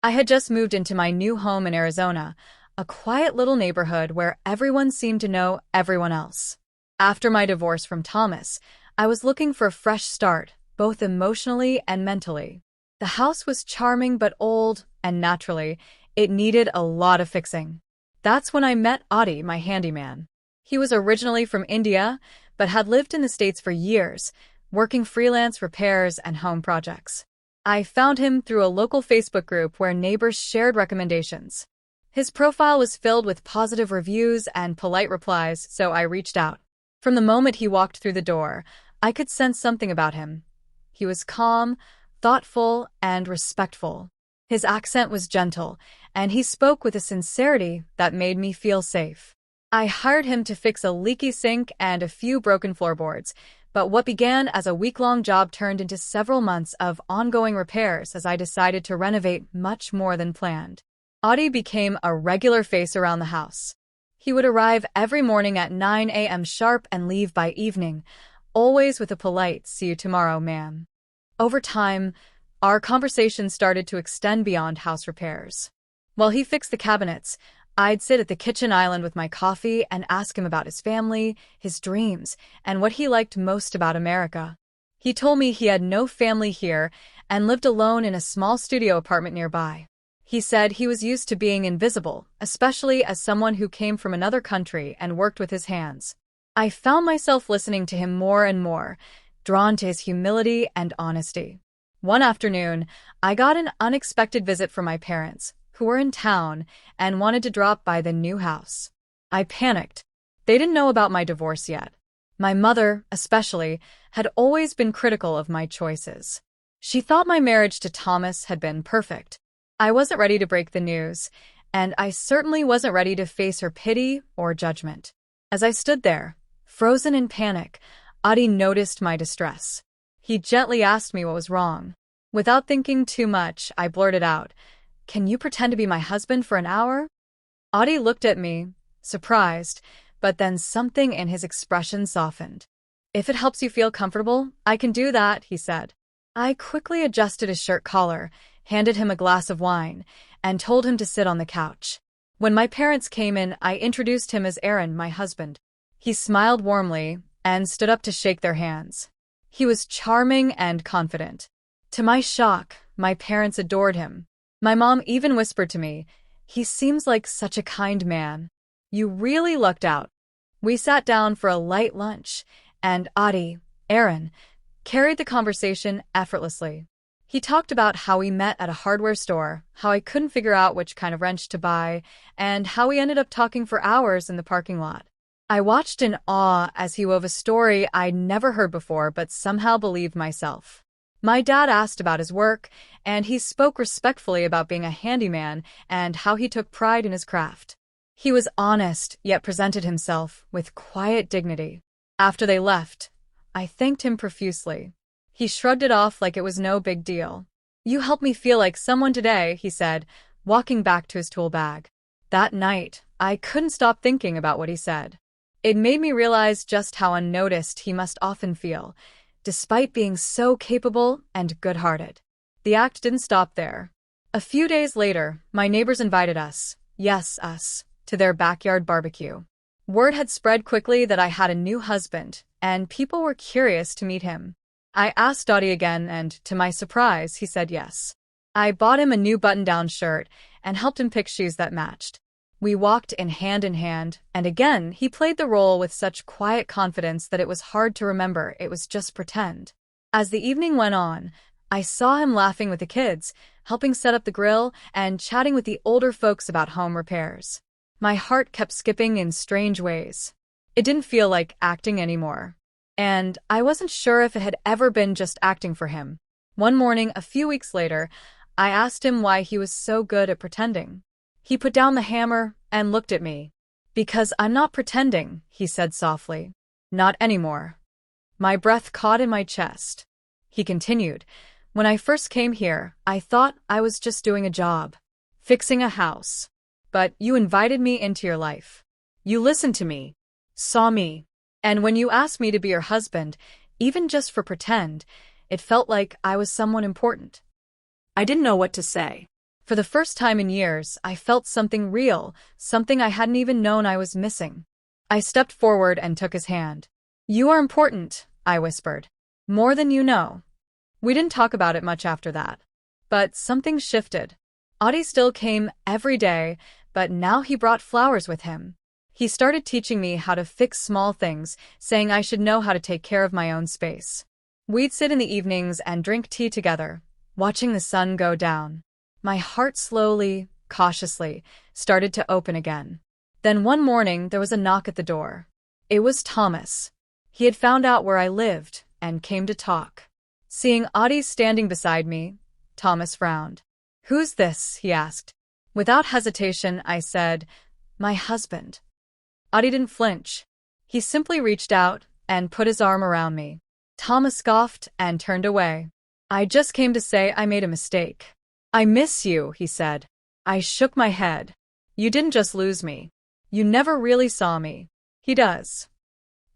I had just moved into my new home in Arizona, a quiet little neighborhood where everyone seemed to know everyone else. After my divorce from Thomas, I was looking for a fresh start, both emotionally and mentally. The house was charming but old, and naturally, it needed a lot of fixing. That's when I met Adi, my handyman. He was originally from India, but had lived in the States for years, working freelance repairs and home projects. I found him through a local Facebook group where neighbors shared recommendations. His profile was filled with positive reviews and polite replies, so I reached out. From the moment he walked through the door, I could sense something about him. He was calm, thoughtful, and respectful. His accent was gentle, and he spoke with a sincerity that made me feel safe. I hired him to fix a leaky sink and a few broken floorboards, but what began as a week-long job turned into several months of ongoing repairs as I decided to renovate much more than planned. Adi became a regular face around the house. He would arrive every morning at 9 a.m. sharp and leave by evening, always with a polite, "See you tomorrow, ma'am." Over time, our conversation started to extend beyond house repairs. While he fixed the cabinets, I'd sit at the kitchen island with my coffee and ask him about his family, his dreams, and what he liked most about America. He told me he had no family here and lived alone in a small studio apartment nearby. He said he was used to being invisible, especially as someone who came from another country and worked with his hands. I found myself listening to him more and more, drawn to his humility and honesty. One afternoon, I got an unexpected visit from my parents, who were in town and wanted to drop by the new house. I panicked. They didn't know about my divorce yet. My mother, especially, had always been critical of my choices. She thought my marriage to Thomas had been perfect. I wasn't ready to break the news, and I certainly wasn't ready to face her pity or judgment. As I stood there, frozen in panic, Adi noticed my distress. He gently asked me what was wrong. Without thinking too much, I blurted out, "Can you pretend to be my husband for an hour?" Adi looked at me, surprised, but then something in his expression softened. "If it helps you feel comfortable, I can do that," he said. I quickly adjusted his shirt collar, handed him a glass of wine, and told him to sit on the couch. When my parents came in, I introduced him as Aaron, my husband. He smiled warmly and stood up to shake their hands. He was charming and confident. To my shock, my parents adored him. My mom even whispered to me, "He seems like such a kind man. You really lucked out." We sat down for a light lunch, and Adi, Aaron, carried the conversation effortlessly. He talked about how we met at a hardware store, how I couldn't figure out which kind of wrench to buy, and how we ended up talking for hours in the parking lot. I watched in awe as he wove a story I'd never heard before but somehow believed myself. My dad asked about his work, and he spoke respectfully about being a handyman and how he took pride in his craft. He was honest, yet presented himself with quiet dignity. After they left, I thanked him profusely. He shrugged it off like it was no big deal. "You helped me feel like someone today," he said, walking back to his tool bag. That night, I couldn't stop thinking about what he said. It made me realize just how unnoticed he must often feel, despite being so capable and good-hearted. The act didn't stop there. A few days later, my neighbors invited us, yes, us, to their backyard barbecue. Word had spread quickly that I had a new husband, and people were curious to meet him. I asked Dottie again, and to my surprise, he said yes. I bought him a new button-down shirt and helped him pick shoes that matched. We walked in hand, and again, he played the role with such quiet confidence that it was hard to remember it was just pretend. As the evening went on, I saw him laughing with the kids, helping set up the grill, and chatting with the older folks about home repairs. My heart kept skipping in strange ways. It didn't feel like acting anymore. And I wasn't sure if it had ever been just acting for him. One morning, a few weeks later, I asked him why he was so good at pretending. He put down the hammer and looked at me. "Because I'm not pretending," he said softly. "Not anymore." My breath caught in my chest. He continued, "When I first came here, I thought I was just doing a job, fixing a house. But you invited me into your life. You listened to me, saw me. And when you asked me to be your husband, even just for pretend, it felt like I was someone important." I didn't know what to say. For the first time in years, I felt something real, something I hadn't even known I was missing. I stepped forward and took his hand. "You are important," I whispered. "More than you know." We didn't talk about it much after that. But something shifted. Audie still came every day, but now he brought flowers with him. He started teaching me how to fix small things, saying I should know how to take care of my own space. We'd sit in the evenings and drink tea together, watching the sun go down. My heart slowly, cautiously, started to open again. Then one morning there was a knock at the door. It was Thomas. He had found out where I lived and came to talk. Seeing Audie standing beside me, Thomas frowned. "Who's this?" he asked. Without hesitation, I said, "My husband." Audie didn't flinch. He simply reached out and put his arm around me. Thomas scoffed and turned away. "I just came to say I made a mistake." "I miss you," he said. I shook my head. "You didn't just lose me. You never really saw me." "He does."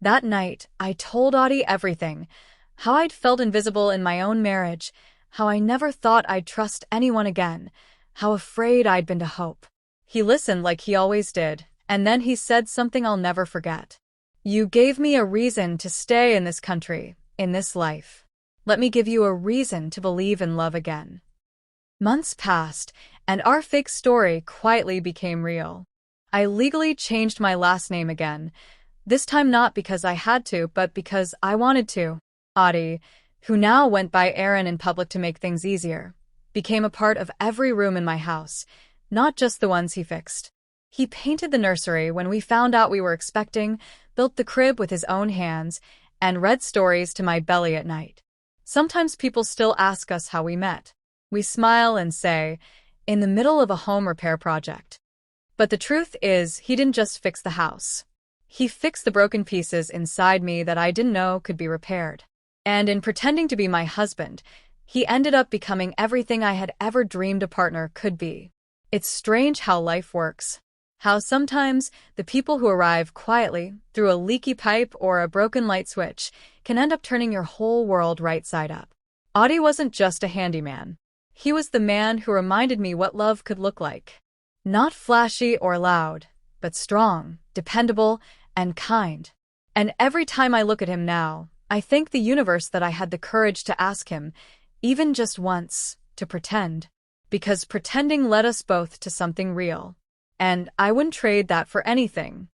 That night, I told Audie everything. How I'd felt invisible in my own marriage, how I never thought I'd trust anyone again, how afraid I'd been to hope. He listened like he always did, and then he said something I'll never forget. "You gave me a reason to stay in this country, in this life. Let me give you a reason to believe in love again." Months passed, and our fake story quietly became real. I legally changed my last name again, this time not because I had to, but because I wanted to. Audie, who now went by Aaron in public to make things easier, became a part of every room in my house, not just the ones he fixed. He painted the nursery when we found out we were expecting, built the crib with his own hands, and read stories to my belly at night. Sometimes people still ask us how we met. We smile and say, in the middle of a home repair project. But the truth is, he didn't just fix the house. He fixed the broken pieces inside me that I didn't know could be repaired. And in pretending to be my husband, he ended up becoming everything I had ever dreamed a partner could be. It's strange how life works. How sometimes the people who arrive quietly, through a leaky pipe or a broken light switch, can end up turning your whole world right side up. Audie wasn't just a handyman. He was the man who reminded me what love could look like. Not flashy or loud, but strong, dependable, and kind. And every time I look at him now, I thank the universe that I had the courage to ask him, even just once, to pretend. Because pretending led us both to something real. And I wouldn't trade that for anything.